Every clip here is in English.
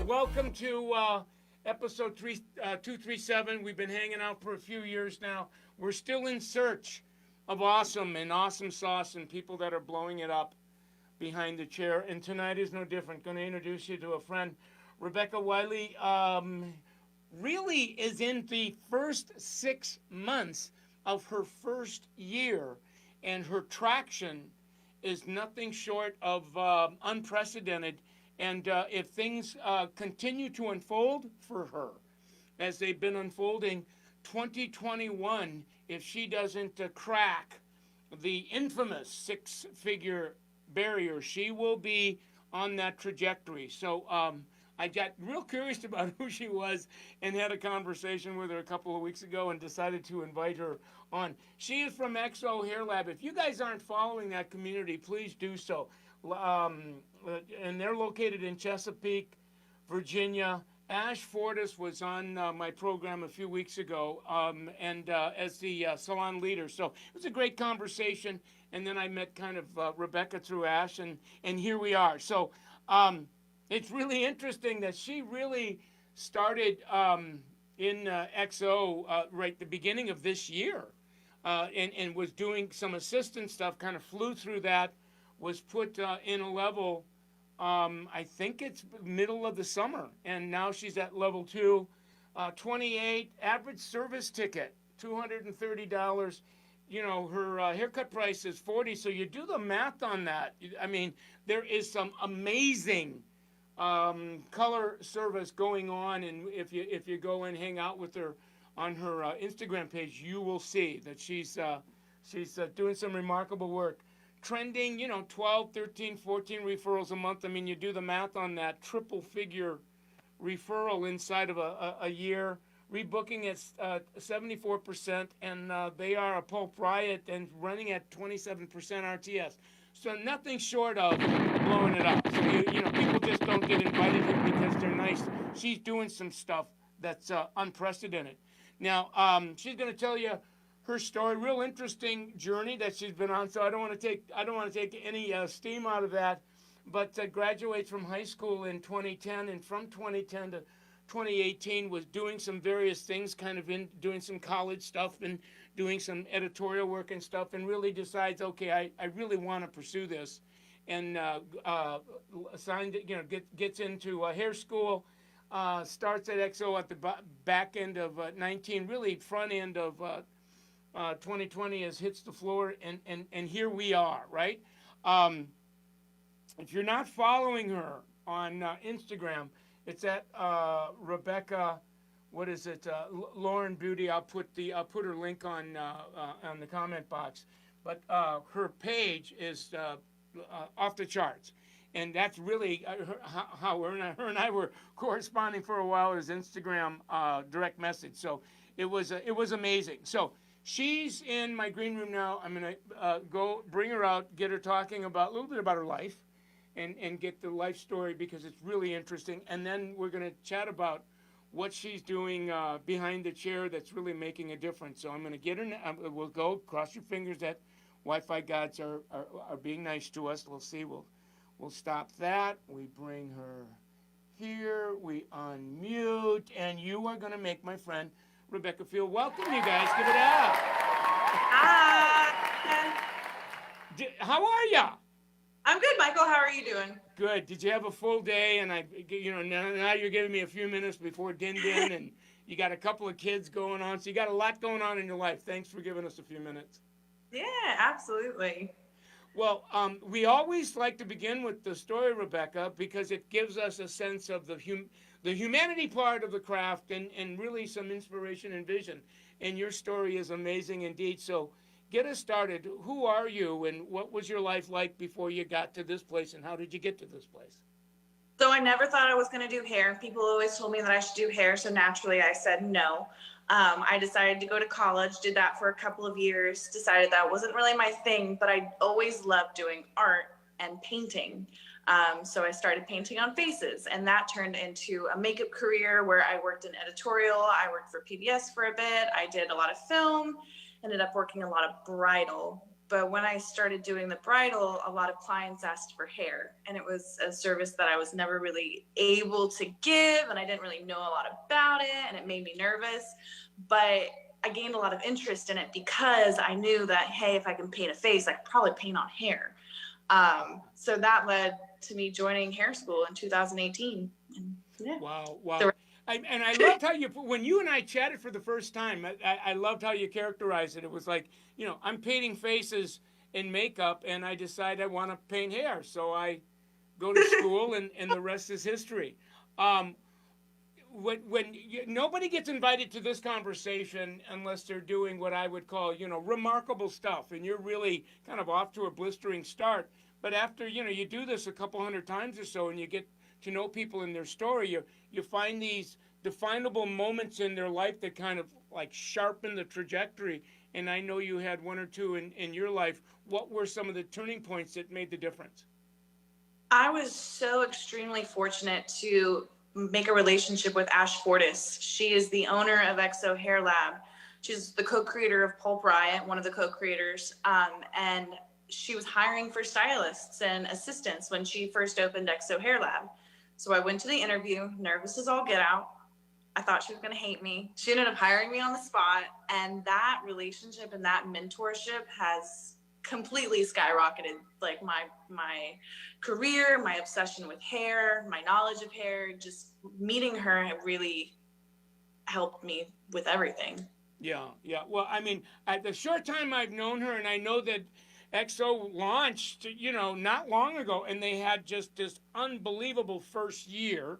Welcome to episode 237. We've been hanging out for a few years now. We're still in search of awesome and awesome sauce and people that are blowing it up behind the chair. And tonight is no different. Going to introduce you to a friend, Rebecca Wylie. Really is in the first 6 months of her first year, and her traction is nothing short of unprecedented. And if things continue to unfold for her as they've been unfolding, 2021, if she doesn't crack the infamous six-figure barrier, she will be on that trajectory. So I got real curious about who she was and had a conversation with her a couple of weeks ago and decided to invite her on. She is from XO Hair Lab. If you guys aren't following that community, please do so. And they're located in Chesapeake, Virginia. Ash Fortis was on my program a few weeks ago and as the Salon Leader. So it was a great conversation. And then I met kind of Rebecca through Ash, and here we are. So it's really interesting that she really started in XO right the beginning of this year and was doing some assistant stuff, kind of flew through that, was put in a level, I think it's middle of the summer, and now she's at level 2, 28, average service ticket, $230. You know, her haircut price is $40, so you do the math on that. I mean, there is some amazing color service going on, and if you go and hang out with her on her Instagram page, you will see that she's doing some remarkable work. Trending, 12, 13, 14 referrals a month. I mean, you do the math on that, triple figure referral inside of a year. Rebooking at 74%, and they are a pulp riot and running at 27% RTS. So nothing short of blowing it up. So people just don't get invited here because they're nice. She's doing some stuff that's unprecedented. Now she's going to tell you her story. Real interesting journey that she's been on. So I don't want to take any steam out of that. But graduates from high school in 2010, and from 2010 to 2018 was doing some various things, kind of doing some college stuff and doing some editorial work and stuff, and really decides, okay, I really want to pursue this, and gets into hair school, starts at XO at the back end of 19, really front end of 2020 as hits the floor, and here we are, right? If you're not following her on Instagram, it's at Rebecca. What is it? Lauren Beauty. I'll put her link on the comment box. But her page is off the charts, and that's really how her and I were corresponding for a while as Instagram direct message. So it was amazing. So she's in my green room now. I'm gonna go bring her out, get her talking about a little bit about her life. And get the life story because it's really interesting. And then we're going to chat about what she's doing behind the chair that's really making a difference. So I'm going to get her. We'll go. Cross your fingers that Wi-Fi gods are being nice to us. We'll see. We'll stop that. We bring her here. We unmute. And you are going to make my friend Rebecca feel welcome, you guys. Give it up. Hi. How are ya? I'm good, Michael. How are you doing? Good. Did you have a full day? And now you're giving me a few minutes before din, and you got a couple of kids going on. So you got a lot going on in your life. Thanks for giving us a few minutes. Yeah, absolutely. Well, we always like to begin with the story, Rebecca, because it gives us a sense of the humanity part of the craft and really some inspiration and vision. And your story is amazing indeed. So get us started. Who are you, and what was your life like before you got to this place, and how did you get to this place? So I never thought I was going to do hair. People always told me that I should do hair, so naturally I said no. I decided to go to college, did that for a couple of years, decided that wasn't really my thing, but I always loved doing art and painting. So I started painting on faces, and that turned into a makeup career where I worked in editorial. I worked for PBS for a bit. I did a lot of film, ended up working a lot of bridal, But when I started doing the bridal, a lot of clients asked for hair, and it was a service that I was never really able to give, and I didn't really know a lot about it, and it made me nervous. But I gained a lot of interest in it because I knew that, hey, if I can paint a face, I could probably paint on hair. So that led to me joining hair school in 2018. And yeah. Wow, wow. And I loved how when you and I chatted for the first time, I loved how you characterized it. It was like, I'm painting faces and makeup, and I decide I want to paint hair. So I go to school, and the rest is history. Nobody gets invited to this conversation unless they're doing what I would call, remarkable stuff, and you're really kind of off to a blistering start. But after, you do this a couple hundred times or so, and you get to know people in their story, you find these definable moments in their life that kind of like sharpen the trajectory. And I know you had one or two in your life. What were some of the turning points that made the difference? I was so extremely fortunate to make a relationship with Ash Fortis. She is the owner of XO Hair Lab. She's the co-creator of Pulp Riot, one of the co-creators. And she was hiring for stylists and assistants when she first opened XO Hair Lab. So I went to the interview, nervous as all get out. I thought she was going to hate me. She ended up hiring me on the spot. And that relationship and that mentorship has completely skyrocketed like my career, my obsession with hair, my knowledge of hair. Just meeting her really helped me with everything. Yeah. Well, I mean, at the short time I've known her, and I know that XO launched, not long ago, and they had just this unbelievable first year.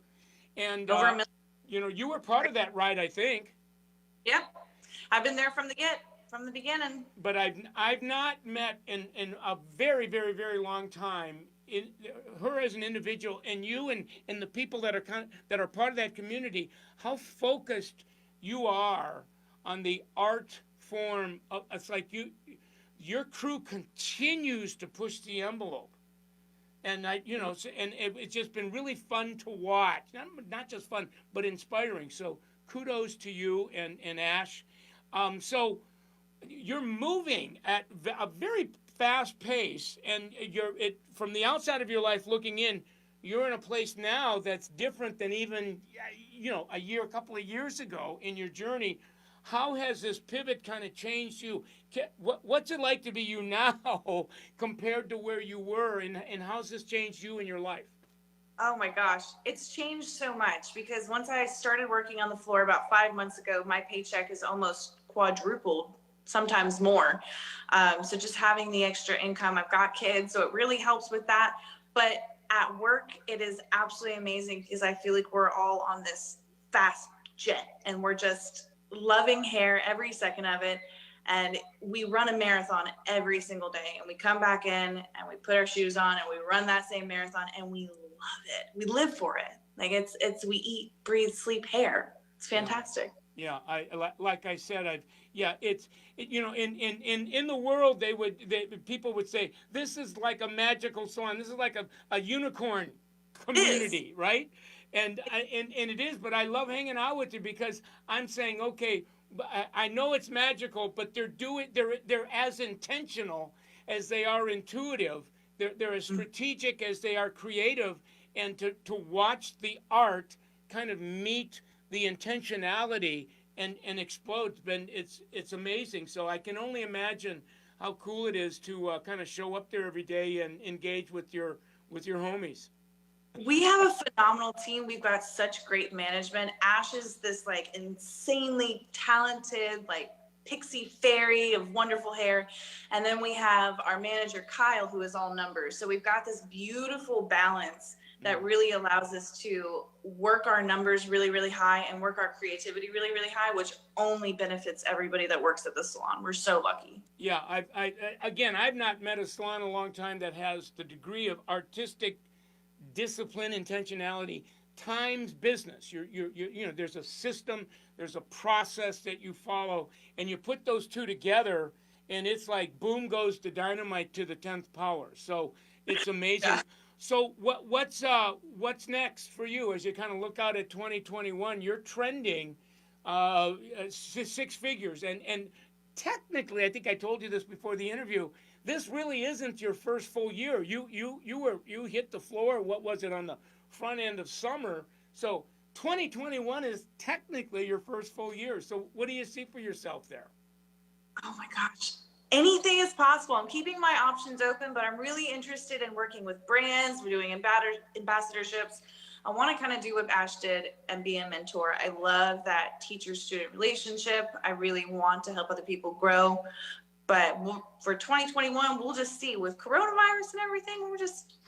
And, Over a million. You were part of that ride, I think. Yeah. I've been there from the beginning. But I've not met in a very, very, very long time her as an individual, and you and the people that are part of that community, how focused you are on the art form. It's like your crew continues to push the envelope. And it's just been really fun to watch. Not just fun, but inspiring. So kudos to you and Ash. So you're moving at a very fast pace, and from the outside of your life looking in, you're in a place now that's different than even a couple of years ago in your journey. How has this pivot kind of changed you? What's it like to be you now compared to where you were, and how's this changed you in your life? Oh my gosh, it's changed so much because once I started working on the floor about 5 months ago, my paycheck is almost quadrupled, sometimes more. So just having the extra income, I've got kids, so it really helps with that. But at work, it is absolutely amazing because I feel like we're all on this fast jet and we're just loving hair every second of it. And we run a marathon every single day, and we come back in and we put our shoes on and we run that same marathon, and we love it. We live for it. Like it's we eat, breathe, sleep hair. It's fantastic. Yeah, like I said, it's in the world people would say this is like a magical salon. This is like a unicorn community, right? And it is, but I love hanging out with you because I'm saying, okay, I know it's magical, but they're as intentional as they are intuitive. They're as strategic as they are creative, and to watch the art kind of meet the intentionality and explode, it's amazing. So I can only imagine how cool it is to kind of show up there every day and engage with your homies. We have a phenomenal team. We've got such great management. Ash is this like insanely talented, like pixie fairy of wonderful hair. And then we have our manager, Kyle, who is all numbers. So we've got this beautiful balance that really allows us to work our numbers really, really high and work our creativity really, really high, which only benefits everybody that works at the salon. We're so lucky. Yeah, I've not met a salon in a long time that has the degree of artistic discipline, intentionality, times business. There's a system, there's a process that you follow, and you put those two together, and it's like boom goes the dynamite to the 10th power. So it's amazing. Yeah. So what's next for you as you kind of look out at 2021? You're trending 6 figures, and technically, I think I told you this before the interview, this really isn't your first full year. You hit the floor. What was it on the front end of summer? So 2021 is technically your first full year. So what do you see for yourself there? Oh my gosh. Anything is possible. I'm keeping my options open, but I'm really interested in working with brands. We're doing ambassadorships. I want to kind of do what Ash did and be a mentor. I love that teacher-student relationship. I really want to help other people grow. But for 2021, we'll just see. With coronavirus and everything,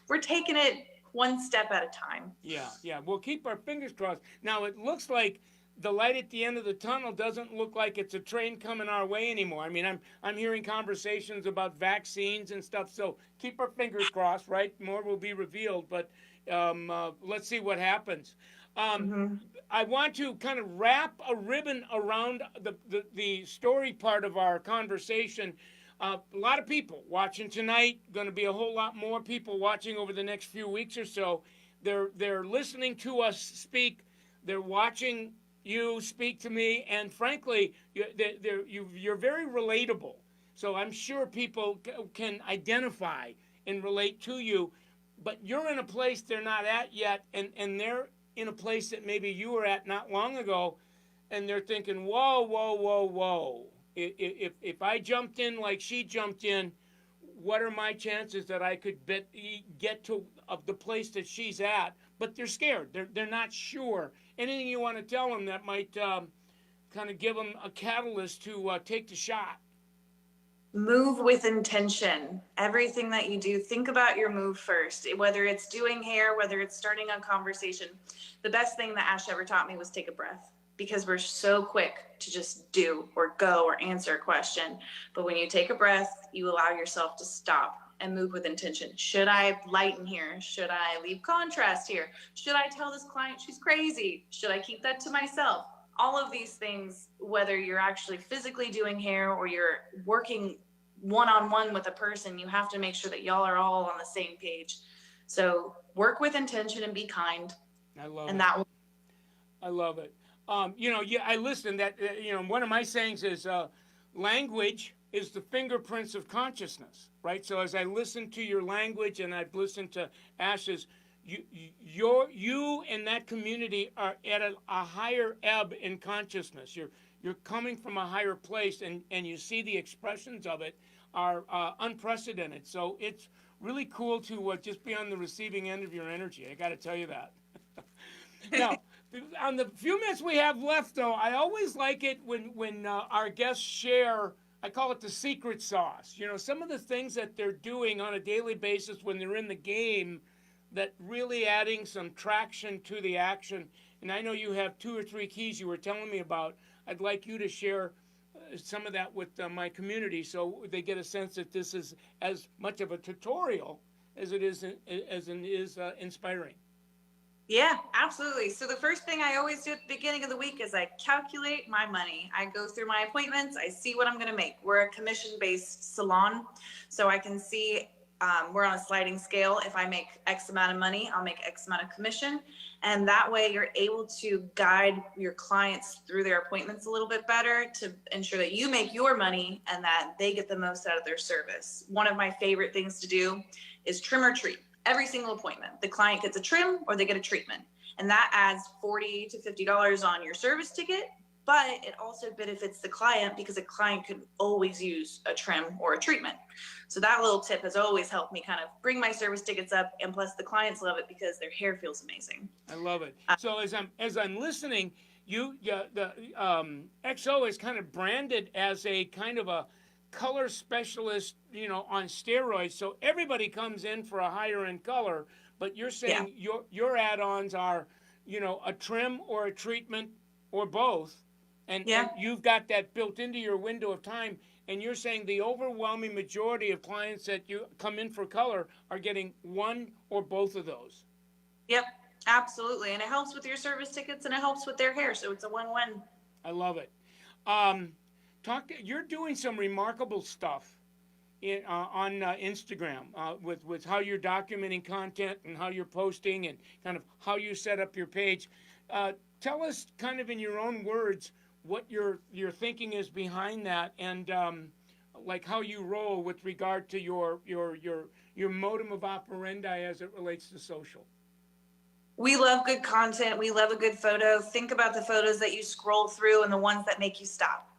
we're taking it one step at a time. Yeah. We'll keep our fingers crossed. Now, it looks like the light at the end of the tunnel doesn't look like it's a train coming our way anymore. I mean, I'm hearing conversations about vaccines and stuff, so keep our fingers crossed, right? More will be revealed, but let's see what happens. I want to kind of wrap a ribbon around the story part of our conversation. A lot of people watching tonight, going to be a whole lot more people watching over the next few weeks or so. They're listening to us speak. They're watching you speak to me, and frankly, you're very relatable. So I'm sure people can identify and relate to you, but you're in a place they're not at yet, and they're in a place that maybe you were at not long ago, and they're thinking, whoa. If I jumped in like she jumped in, what are my chances that I could get to the place that she's at? But they're scared. They're not sure. Anything you want to tell them that might kind of give them a catalyst to take the shot? Move with intention. Everything that you do, think about your move first. Whether it's doing hair, whether it's starting a conversation. The best thing that Ash ever taught me was take a breath, because we're so quick to just do or go or answer a question. But when you take a breath, you allow yourself to stop and move with intention. Should I lighten here? Should I leave contrast here? Should I tell this client she's crazy? Should I keep that to myself? All of these things, whether you're actually physically doing hair or you're working one-on-one with a person, you have to make sure that y'all are all on the same page. So work with intention and be kind. I love and it. That will. I love it. I listen. That one of my sayings is language is the fingerprints of consciousness, right? So as I listen to your language and I've listened to Ash's, you and that community are at a higher ebb in consciousness. You're coming from a higher place, and you see the expressions of it are unprecedented. So it's really cool to just be on the receiving end of your energy. I got to tell you that. Now, on the few minutes we have left, though, I always like it when our guests share. I call it the secret sauce. Some of the things that they're doing on a daily basis when they're in the game that really adding some traction to the action. And I know you have 2 or 3 keys you were telling me about. I'd like you to share some of that with my community so they get a sense that this is as much of a tutorial as it is inspiring. Yeah, absolutely. So the first thing I always do at the beginning of the week is I calculate my money. I go through my appointments. I see what I'm going to make. We're a commission-based salon, so I can see we're on a sliding scale. If I make X amount of money, I'll make X amount of commission. And that way you're able to guide your clients through their appointments a little bit better to ensure that you make your money and that they get the most out of their service. One of my favorite things to do is trim or treat. Every single appointment, the client gets a trim or they get a treatment. And that adds $40 to $50 on your service ticket, but it also benefits the client because a client could always use a trim or a treatment. So that little tip has always helped me kind of bring my service tickets up, and plus the clients love it because their hair feels amazing. I love it. So as I'm listening, the XO is kind of branded as a kind of a color specialist, on steroids. So everybody comes in for a higher end color, but you're saying your add-ons are, a trim or a treatment or both. And you've got that built into your window of time. And you're saying the overwhelming majority of clients that you come in for color are getting one or both of those. Yep, absolutely. And it helps with your service tickets and it helps with their hair. So it's a win-win. I love it. You're doing some remarkable stuff on Instagram with how you're documenting content and how you're posting and kind of how you set up your page. Tell us kind of in your own words what your thinking is behind that, and like how you roll with regard to your modem of operandi as it relates to social? We love good content. We love a good photo. Think about the photos that you scroll through and the ones that make you stop.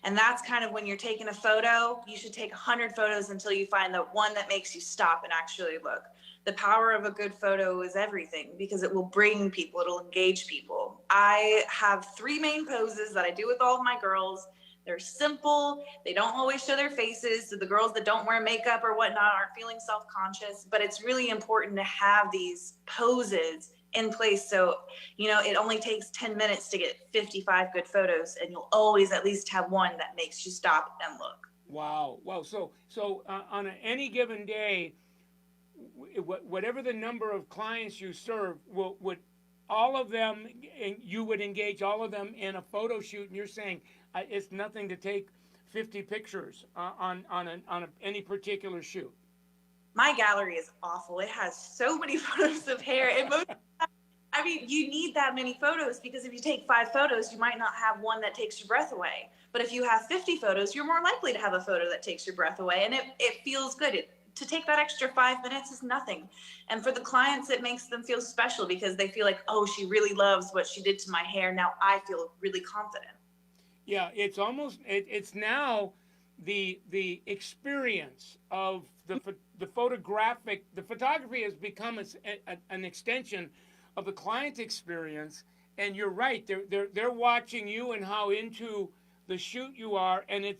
And that's kind of when you're taking a photo, you should take 100 photos until you find the one that makes you stop and actually look. The power of a good photo is everything because it will bring people, it'll engage people. I have 3 main poses that I do with all of my girls. They're simple. They don't always show their faces. So the girls that don't wear makeup or whatnot aren't feeling self-conscious, but it's really important to have these poses in place. So, it only takes 10 minutes to get 55 good photos, and you'll always at least have one that makes you stop and look. Wow. Wow. So on any given day, whatever the number of clients you serve, would all of them, you would engage all of them in a photo shoot, and you're saying it's nothing to take 50 pictures on any particular shoot? My gallery is awful. It has so many photos of hair. You need that many photos because if you take 5 photos, you might not have one that takes your breath away. But if you have 50 photos, you're more likely to have a photo that takes your breath away. And it feels good. To take that extra 5 minutes is nothing. And for the clients, it makes them feel special because they feel like, oh, she really loves what she did to my hair. Now I feel really confident. Yeah, it's now the experience of the photography has become an extension of the client experience. And you're right, they're watching you and how into the shoot you are, and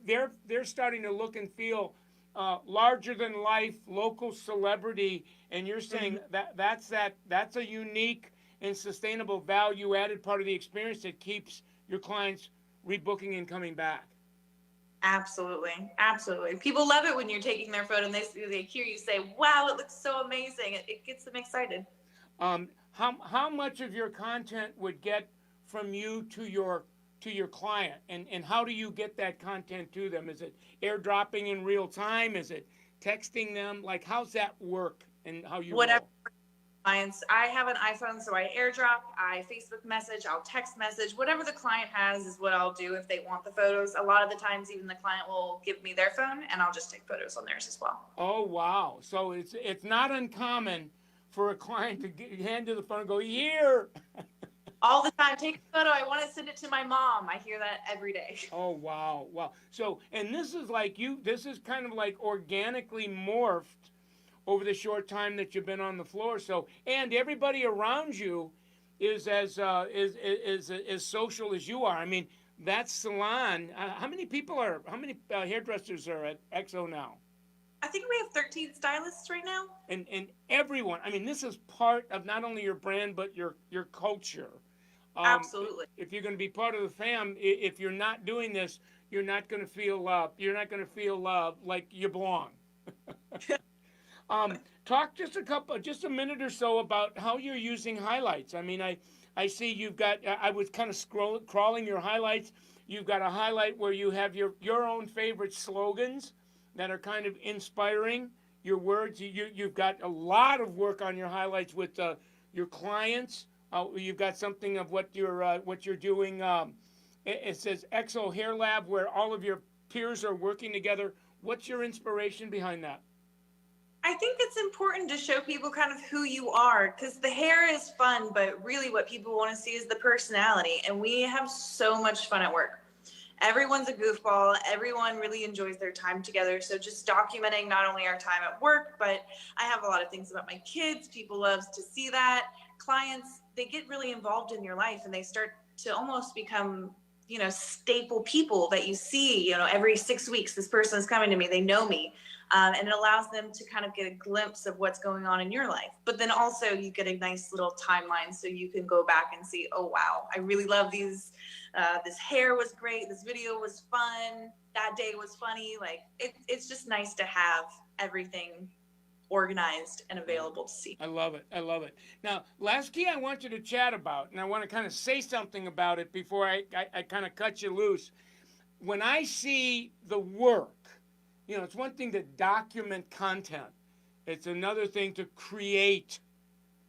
they're starting to look and feel larger than life, local celebrity, and you're saying that's a unique and sustainable value added part of the experience that keeps your clients rebooking and coming back. Absolutely. Absolutely. People love it when you're taking their photo and they hear you say, wow, it looks so amazing. It gets them excited. How much of your content would get from you to your client, and how do you get that content to them? Is it airdropping in real time? Is it texting them? Like, how's that work and how you Whatever. roll? Clients, I have an iPhone, so I airdrop, I Facebook message, I'll text message. Whatever the client has is what I'll do if they want the photos. A lot of the times, even the client will give me their phone, and I'll just take photos on theirs as well. Oh, wow. So it's not uncommon for a client to hand to the phone and go, here. All the time, take a photo. I want to send it to my mom. I hear that every day. Oh, wow. Wow. So, and this is kind of like organically morphed over the short time that you've been on the floor. So, and everybody around you is as social as you are. I mean, that salon, how many hairdressers are at XO now? I think we have 13 stylists right now. And everyone, I mean, this is part of not only your brand, but your culture. Absolutely. If you're going to be part of the fam, if you're not doing this, you're not going to feel like you belong. Talk just a minute or so about how you're using highlights. I mean, I see you've got. I was kind of crawling your highlights. You've got a highlight where you have your own favorite slogans that are kind of inspiring. Your words. You've got a lot of work on your highlights with your clients. You've got something of what you're doing. It says XO Hair Lab, where all of your peers are working together. What's your inspiration behind that? I think it's important to show people kind of who you are, because the hair is fun, but really what people want to see is the personality. And we have so much fun at work. Everyone's a goofball. Everyone really enjoys their time together. So just documenting not only our time at work, but I have a lot of things about my kids. People love to see that. Clients, they get really involved in your life and they start to almost become, staple people that you see, every 6 weeks, this person is coming to me, they know me. And it allows them to kind of get a glimpse of what's going on in your life. But then also you get a nice little timeline so you can go back and see, oh, wow, I really love these. This hair was great. This video was fun. That day was funny. Like it's just nice to have everything organized and available to see. I love it. I love it. Now, last key I want you to chat about, and I want to kind of say something about it before I kind of cut you loose. When I see the work, it's one thing to document content. It's another thing to create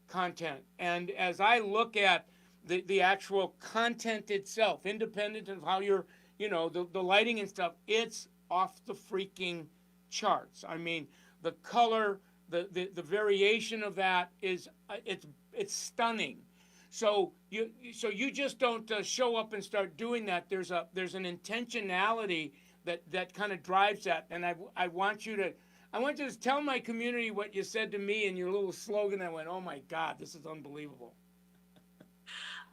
content. And as I look at the actual content itself, independent of how you're, the lighting and stuff, it's off the freaking charts. I mean, the color, the variation of that is it's stunning. So you just don't show up and start doing that. There's an intentionality that kind of drives that, and I want you to tell my community what you said to me in your little slogan. I went, oh my God, this is unbelievable.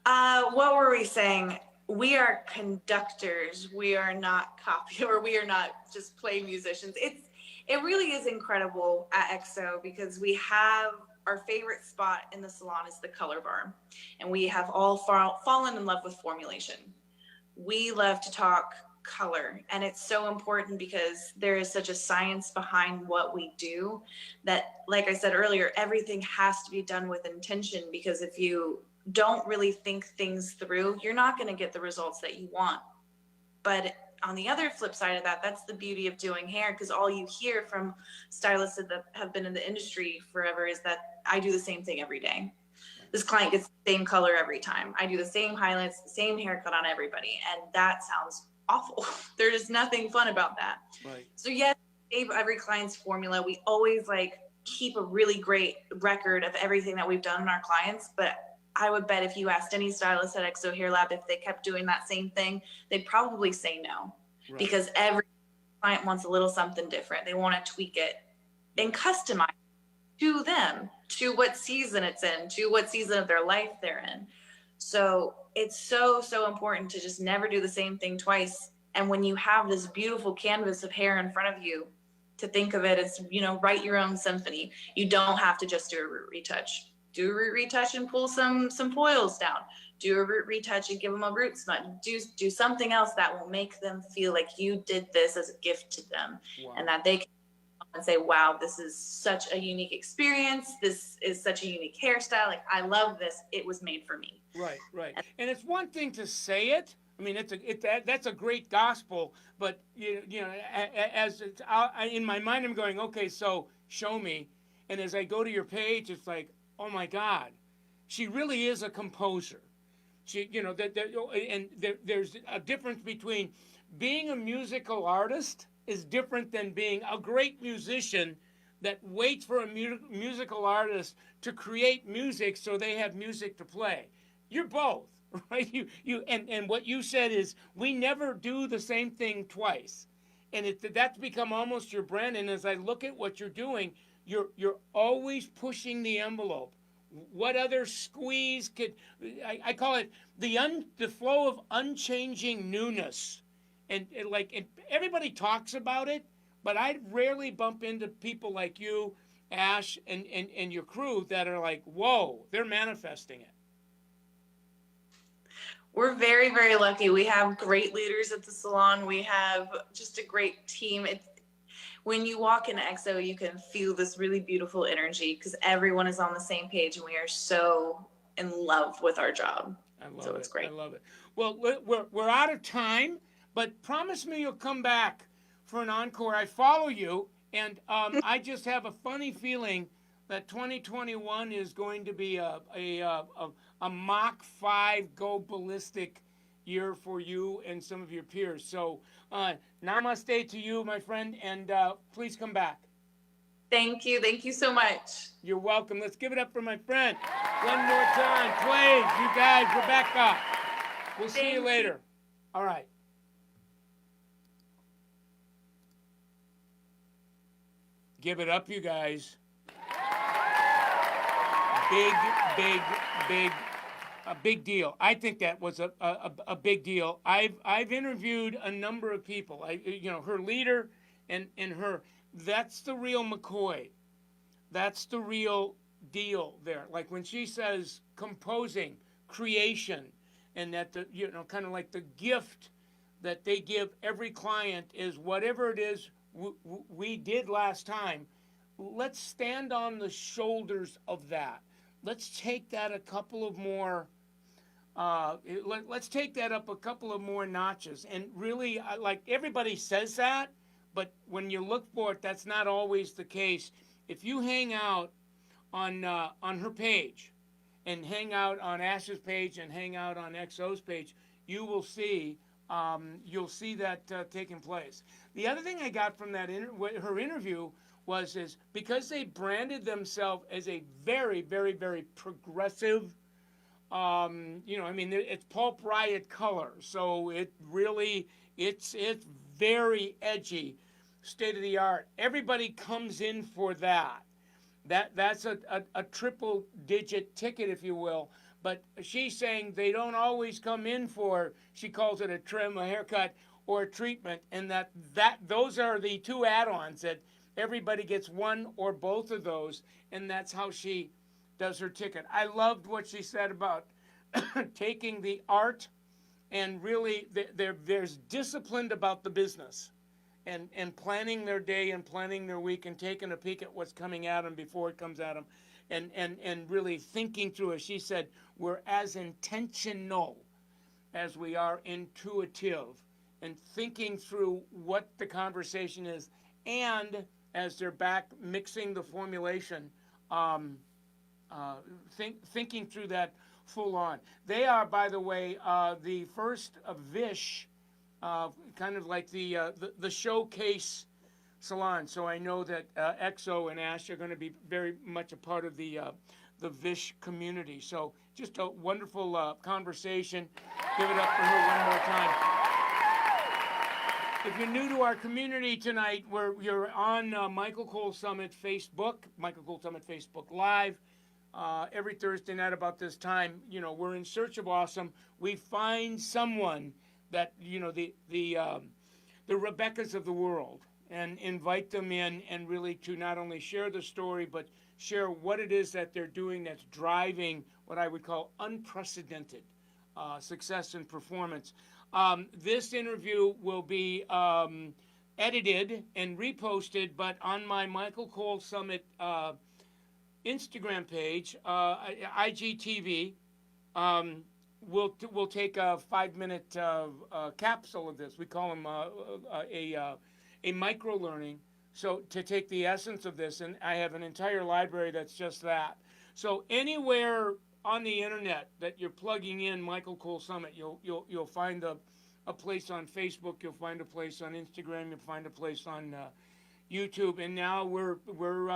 What were we saying? We are conductors. We are not copy, or we are not just play musicians. It really is incredible at XO because we have our favorite spot in the salon is the color bar, and we have all fallen in love with formulation. We love to talk color, and it's so important because there is such a science behind what we do that, like I said earlier, everything has to be done with intention, because if you don't really think things through, you're not going to get the results that you want. But on the other flip side of that, that's the beauty of doing hair, because all you hear from stylists that have been in the industry forever is that I do the same thing every day. This client gets the same color every time. I do the same highlights, the same haircut on everybody. And that sounds awful. There's nothing fun about that. Right. So yes, every client's formula. We always keep a really great record of everything that we've done in our clients. But I would bet if you asked any stylist at XO Hair Lab if they kept doing that same thing, they'd probably say no. Right. Because every client wants a little something different. They want to tweak it and customize to them, to what season it's in, to what season of their life they're in. So it's so important to just never do the same thing twice. And when you have this beautiful canvas of hair in front of you, to think of it as, write your own symphony. You don't have to just do a root retouch. Do a root retouch and pull some foils down. Do a root retouch and give them a root smudge. Do something else that will make them feel like you did this as a gift to them. Wow. And that they can and say, wow, this is such a unique experience. This is such a unique hairstyle. Like, I love this. It was made for me. Right. And it's one thing to say it. I mean, that's a great gospel. But as it's in my mind, I'm going, okay, so show me. And as I go to your page, it's like, oh my God, she really is a composer. She, there's a difference between being a musical artist is different than being a great musician that waits for a musical artist to create music so they have music to play. You're both, right? And what you said is we never do the same thing twice, and that's become almost your brand. And as I look at what you're doing, you're always pushing the envelope. What other squeeze could I call it the flow of unchanging newness. And everybody talks about it, but I rarely bump into people like you, Ash, and your crew that are like, whoa, they're manifesting it. We're very, very lucky. We have great leaders at the salon. We have just a great team. When you walk into XO, you can feel this really beautiful energy because everyone is on the same page, and we are so in love with our job. So it's great. I love it. Well, we're out of time. But promise me you'll come back for an encore. I follow you, and I just have a funny feeling that 2021 is going to be a Mach 5 go ballistic year for you and some of your peers. So namaste to you, my friend, and please come back. Thank you. Thank you so much. You're welcome. Let's give it up for my friend. One more time, please. You guys, Rebecca. We'll see you later. All right. Give it up, you guys. Big deal. I think that was a big deal. I've interviewed a number of people. Her leader and her. That's the real McCoy. That's the real deal there. Like when she says composing, creation, and that kind of like the gift that they give every client is whatever it is we did last time. Let's stand on the shoulders of that. Let's take that a couple of more. Let's take that up a couple of more notches. And really, like everybody says that, but when you look for it, that's not always the case. If you hang out on her page, and hang out on Ash's page, and hang out on XO's page, you will see you'll see that taking place. The other thing I got from that her interview is because they branded themselves as a very, very, very progressive, it's pulp riot color, so it really it's very edgy, state of the art. Everybody comes in for that. That's a triple digit ticket, if you will. But she's saying they don't always come in for, she calls it a trim, a haircut, or a treatment, and that those are the two add-ons, that everybody gets one or both of those, and that's how she does her ticket. I loved what she said about taking the art and really there's disciplined about the business and planning their day and planning their week and taking a peek at what's coming at them before it comes at them and really thinking through it. She said, we're as intentional as we are intuitive and thinking through what the conversation is, and as they're back mixing the formulation, thinking through that full on. They are, by the way, the first Vish, kind of like the showcase salon. So I know that EXO and Ash are going to be very much a part of the Vish community. So just a wonderful conversation. Give it up for her one more time. If you're new to our community tonight, you're on Michael Cole Summit Facebook, Michael Cole Summit Facebook Live. Every Thursday night about this time, we're in search of awesome. We find someone that, the Rebeccas of the world, and invite them in and really to not only share the story, but share what it is that they're doing that's driving what I would call unprecedented success and performance. This interview will be edited and reposted, but on my Michael Cole Summit Instagram page, IGTV, we'll take a 5-minute capsule of this. We call them a micro learning. So to take the essence of this, and I have an entire library that's just that. So anywhere on the internet that you're plugging in Michael Cole Summit, you'll find a place on Facebook, you'll find a place on Instagram, you'll find a place on YouTube, and now we're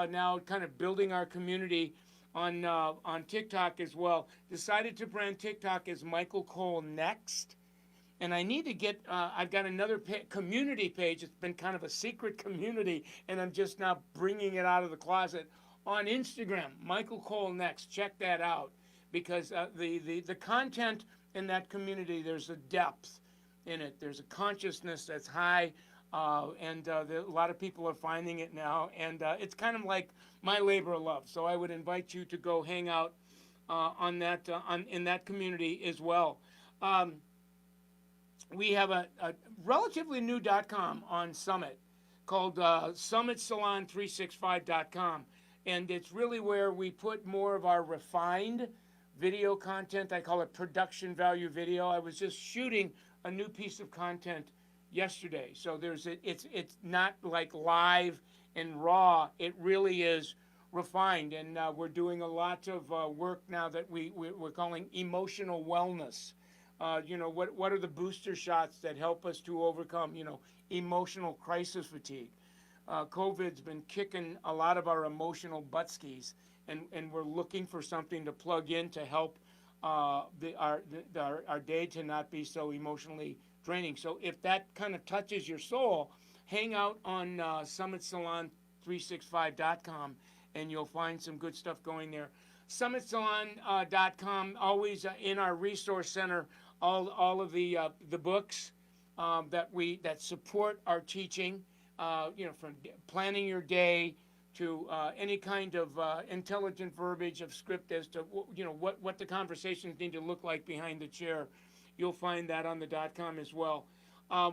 now kind of building our community on TikTok as well. Decided to brand TikTok as Michael Cole Next, and I need to get. I've got another community page. It's been kind of a secret community, and I'm just now bringing it out of the closet on Instagram. Michael Cole Next. Check that out, because the content in that community, there's a depth in it. There's a consciousness that's high. And a lot of people are finding it now, and it's kind of like my labor of love. So I would invite you to go hang out in that community as well. We have a relatively new .com on Summit called summitsalon365.com, and it's really where we put more of our refined video content. I call it production value video. I was just shooting a new piece of content yesterday, so it's not like live and raw. It really is refined, and we're doing a lot of work now that we're calling emotional wellness. What are the booster shots that help us to overcome emotional crisis fatigue? COVID's been kicking a lot of our emotional butt skis, and we're looking for something to plug in to help our day to not be so emotionally draining. So if that kind of touches your soul, hang out on summitsalon365.com, and you'll find some good stuff going there. Summitsalon.com, always in our resource center, all of the books that support our teaching, from planning your day to any kind of intelligent verbiage of script as to what the conversations need to look like behind the chair. You'll find that on the .com as well.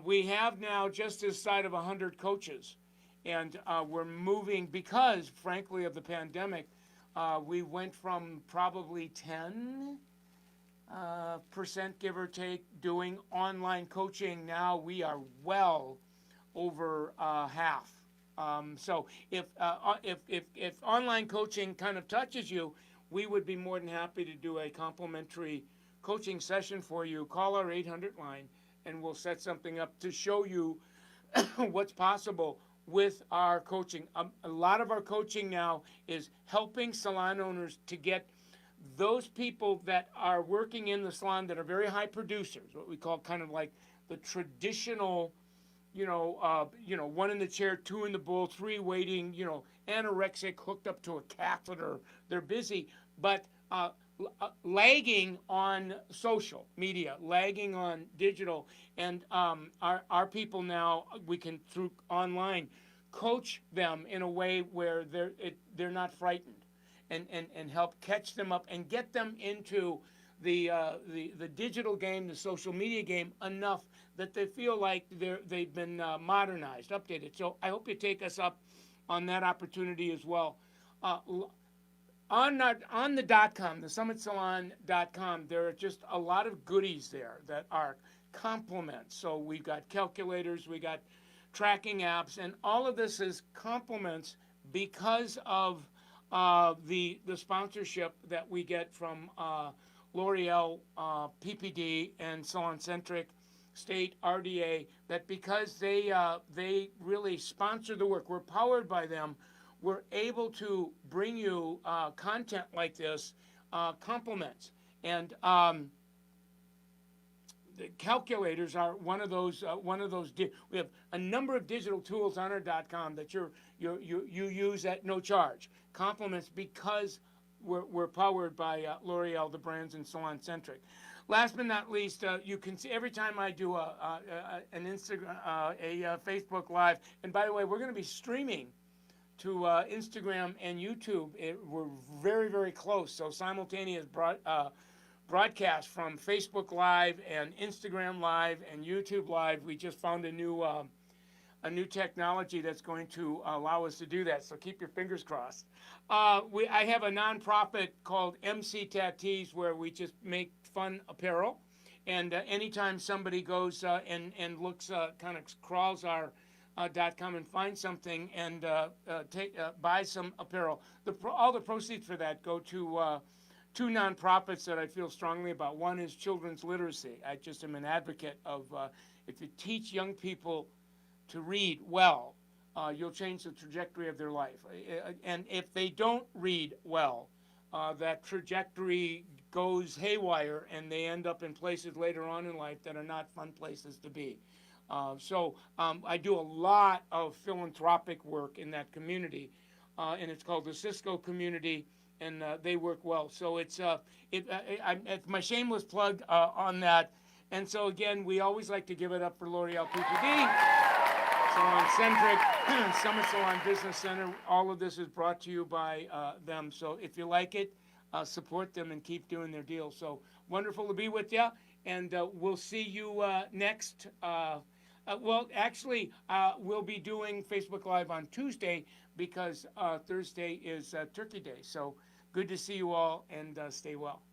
We have now just this side of 100 coaches, and we're moving because, frankly, of the pandemic. We went from probably 10%, give or take, doing online coaching. Now we are well over half. So if online coaching kind of touches you, we would be more than happy to do a complimentary coaching session for you. Call our 800 line, and we'll set something up to show you what's possible with our coaching. A lot of our coaching now is helping salon owners to get those people that are working in the salon that are very high producers, what we call kind of like the traditional, one in the chair, two in the bowl, three waiting, anorexic, hooked up to a catheter. They're busy, but lagging on social media, lagging on digital, and our people now, we can, through online, coach them in a way where they're not frightened, and help catch them up and get them into the digital game, the social media game, enough that they feel like they've been modernized, updated. So I hope you take us up on that opportunity as well. On the .com, the summitsalon.com, there are just a lot of goodies there that are complements. So we've got calculators, we got tracking apps, and all of this is complements because of the sponsorship that we get from L'Oreal, PPD, and Salon Centric, State, RDA, that because they really sponsor the work, we're powered by them, we're able to bring you content like this, complements. And the calculators are one of those. We have a number of digital tools on our .com that you use at no charge. Complements because we're powered by L'Oreal, the brands, and Salon Centric. Last but not least, you can see every time I do an Instagram, a Facebook Live. And by the way, we're going to be streaming to Instagram and YouTube. We're very, very close. So simultaneous broadcast from Facebook Live and Instagram Live and YouTube Live. We just found a new technology that's going to allow us to do that. So keep your fingers crossed. I have a nonprofit called MC Tattoos where we just make fun apparel. And anytime somebody goes and looks, kind of crawls our .com and finds something and buy some apparel, all the proceeds for that go to two nonprofits that I feel strongly about. One is children's literacy. I just am an advocate of if you teach young people to read well, you'll change the trajectory of their life. And if they don't read well, that trajectory goes haywire and they end up in places later on in life that are not fun places to be. So I do a lot of philanthropic work in that community, and it's called the Cisco Community, and they work well. So it's my shameless plug on that. And so again, we always like to give it up for L'Oreal PPD, Salon Centric, Summit Salon Business Center. All of this is brought to you by them. So if you like it, support them and keep doing their deal. So wonderful to be with you, and we'll see you next. Well, actually, we'll be doing Facebook Live on Tuesday because Thursday is Turkey Day. So good to see you all, and stay well.